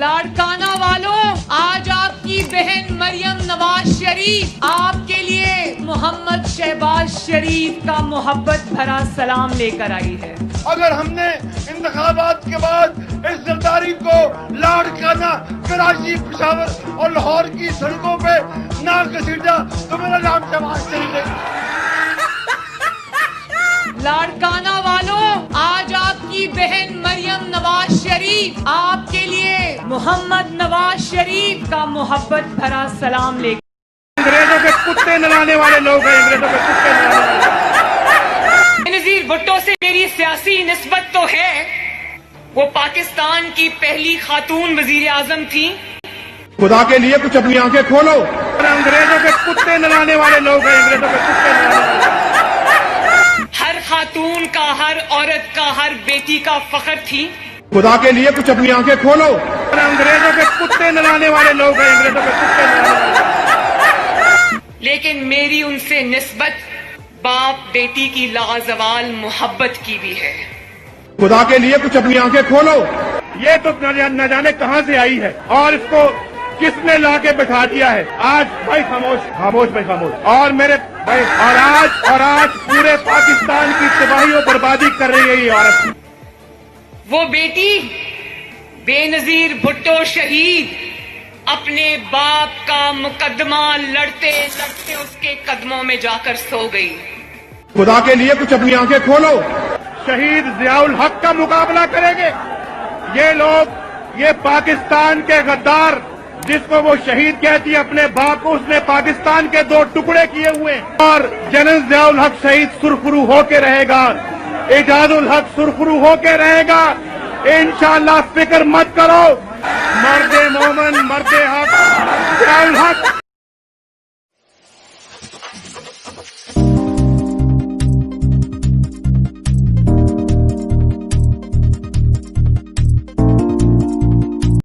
لاڑکانہ والوں، آج آپ کی بہن مریم نواز شریف آپ کے لیے محمد شہباز شریف کا محبت بھرا سلام لے کر آئی ہے۔ اگر ہم نے انتخابات کے بعد اس زرداری کو لاڑکانہ، کراچی، پشاور اور لاہور کی سڑکوں پہ نہ گھسیٹا تو میرا نام شہباز شریف ہے۔ لاڑکانہ والوں، آج آپ کی بہن مریم نواز شریف آپ کے لیے محمد نواز شریف کا محبت بھرا سلام لے کر انگریزوں کے کتے نلانے والے لوگ ہیں، انگریزوں کے کتے نلانے والے۔ بے نظیر بھٹو سے میری سیاسی نسبت تو ہے، وہ پاکستان کی پہلی خاتون وزیر اعظم تھیں۔ خدا کے لیے کچھ اپنی آنکھیں کھولو، انگریزوں کے کتے نلانے والے لوگ ہیں، انگریزوں کے کتے نلانے والے۔ ہر خاتون کا، ہر عورت کا، ہر بیٹی کا فخر تھی۔ خدا کے لیے کچھ اپنی آنکھیں کھولو، انگریزوں کے کتے نلانے والے لوگ ہیں، انگریزوں کے کتے نلانے والے۔ لیکن میری ان سے نسبت باپ بیٹی کی لازوال محبت کی بھی ہے۔ خدا کے لیے کچھ اپنی آنکھیں کھولو، یہ تو نہ جانے کہاں سے آئی ہے اور اس کو کس نے لا کے بٹھا دیا ہے۔ آج بھائی خاموش خاموش بھائی خاموش، اور میرے بھائی، اور آج پورے پاکستان کی تباہی و بربادی کر رہی ہے یہ عورت۔ وہ بیٹی بے نظیر بھٹو شہید اپنے باپ کا مقدمہ لڑتے لڑتے اس کے قدموں میں جا کر سو گئی۔ خدا کے لیے کچھ اپنی آنکھیں کھولو، شہید ضیاء الحق کا مقابلہ کریں گے یہ لوگ، یہ پاکستان کے غدار جس کو وہ شہید کہتی ہے اپنے باپ کو، اس نے پاکستان کے 2 ٹکڑے کیے ہوئے ہیں۔ اور جنرل ضیاء الحق شہید سرخرو ہو کے رہے گا، اعجاز الحق سرخرو ہو کے رہے گا، انشاءاللہ فکر مت کرو۔ مرد مومن، مرد حق، ضیاء الحق